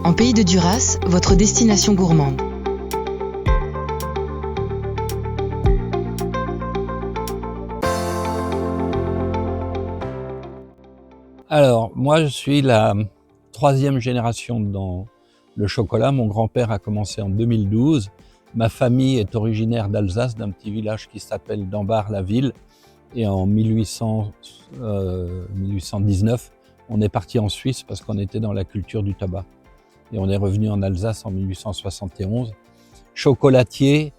En Pays de Duras, votre destination gourmande. Alors, moi, je suis la troisième génération dans le chocolat. Mon grand-père a commencé en 2012. Ma famille est originaire d'Alsace, d'un petit village qui s'appelle Dambach-la-Ville. Et en 1819, on est parti en Suisse parce qu'on était dans la culture du tabac. Et on est revenu en Alsace en 1871. Chocolatier,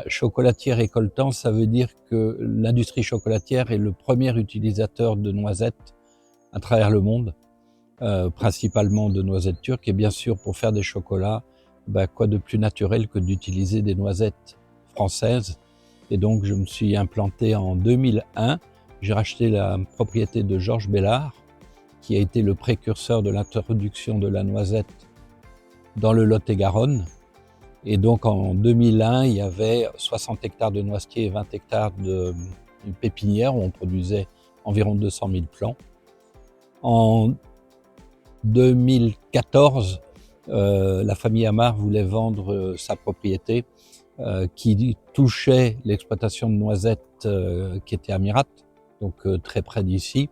chocolatier récoltant, ça veut dire que l'industrie chocolatière est le premier utilisateur de noisettes à travers le monde, principalement de noisettes turques. Et bien sûr, pour faire des chocolats, quoi de plus naturel que d'utiliser des noisettes françaises. Et donc, je me suis implanté en 2001. J'ai racheté la propriété de Georges Bellard, qui a été le précurseur de l'introduction de la noisette dans le Lot-et-Garonne. Et donc, en 2001, il y avait 60 hectares de noisetiers et 20 hectares de pépinière où on produisait environ 200 000 plants. En 2014, la famille Amar voulait vendre sa propriété qui touchait l'exploitation de noisettes qui était à Mirat, donc très près d'ici.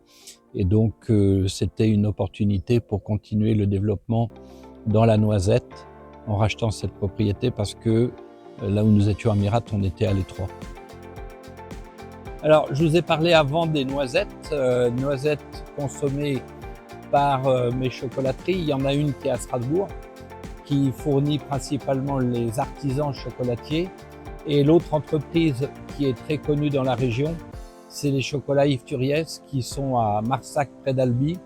Et donc c'était une opportunité pour continuer le développement dans la noisette en rachetant cette propriété parce que là où nous étions à Mirat, on était à l'étroit. Alors, je vous ai parlé avant des noisettes, noisettes consommées par mes chocolateries. Il y en a une qui est à Strasbourg, qui fournit principalement les artisans chocolatiers. Et l'autre entreprise qui est très connue dans la région, c'est les chocolats Yves Turiès qui sont à Marsac près d'Albi.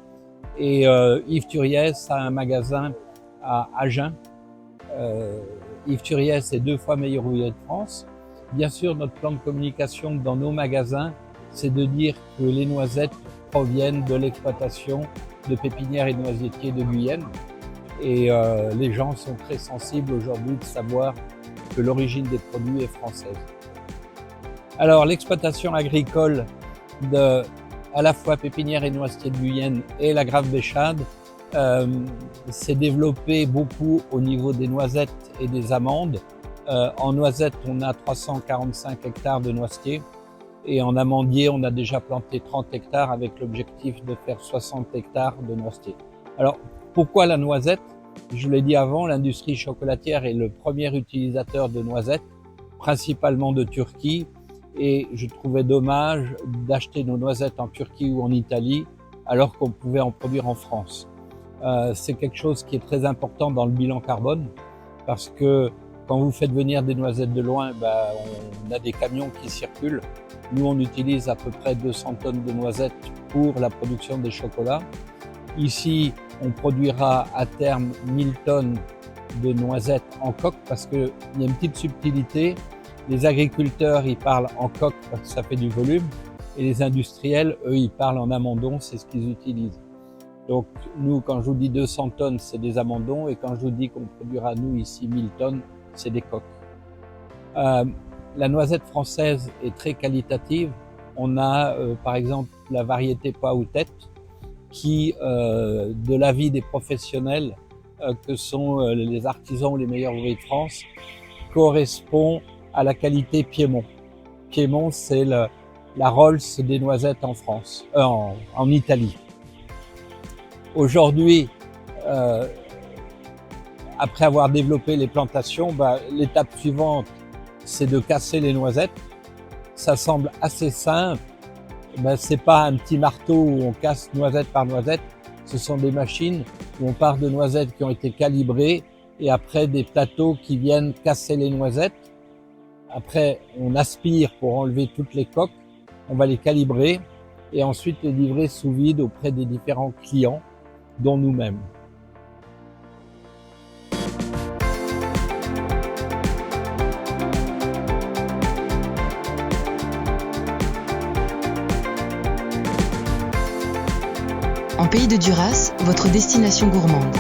Et Yves Turiès a un magasin à Agen. Yves Turiès est 2 fois meilleur ouvrier de France. Bien sûr, notre plan de communication dans nos magasins, c'est de dire que les noisettes proviennent de l'exploitation de pépinières et noisetiers de Guyenne. Et les gens sont très sensibles aujourd'hui de savoir que l'origine des produits est française. Alors, l'exploitation agricole de à la fois pépinières et noisetiers de Guyenne et la Grave Béchade s'est développée beaucoup au niveau des noisettes et des amandes. En noisettes, on a 345 hectares de noisetiers et en amandier, on a déjà planté 30 hectares avec l'objectif de faire 60 hectares de noisetiers. Alors, pourquoi la noisette? Je l'ai dit avant, l'industrie chocolatière est le premier utilisateur de noisettes, principalement de Turquie, et je trouvais dommage d'acheter nos noisettes en Turquie ou en Italie alors qu'on pouvait en produire en France. C'est quelque chose qui est très important dans le bilan carbone parce que quand vous faites venir des noisettes de loin, on a des camions qui circulent. Nous, on utilise à peu près 200 tonnes de noisettes pour la production des chocolats. Ici, on produira à terme 1000 tonnes de noisettes en coque parce qu'il y a une petite subtilité. Les agriculteurs, ils parlent en coque parce que ça fait du volume. Et les industriels, eux, ils parlent en amandon, c'est ce qu'ils utilisent. Donc, nous, quand je vous dis 200 tonnes, c'est des amandons. Et quand je vous dis qu'on produira, nous, ici, 1000 tonnes, c'est des coques. La noisette française est très qualitative. On a, par exemple, la variété pois ou tête qui, de l'avis des professionnels que sont les artisans ou les meilleurs ouvriers de France, correspond à la qualité Piémont. Piémont, c'est la Rolls des noisettes en France, en Italie. Aujourd'hui, après avoir développé les plantations, l'étape suivante, c'est de casser les noisettes. Ça semble assez simple. C'est pas un petit marteau où on casse noisette par noisette. Ce sont des machines où on part de noisettes qui ont été calibrées et après des plateaux qui viennent casser les noisettes. Après, on aspire pour enlever toutes les coques. On va les calibrer et ensuite les livrer sous vide auprès des différents clients, dont nous-mêmes. En Pays de Duras, votre destination gourmande.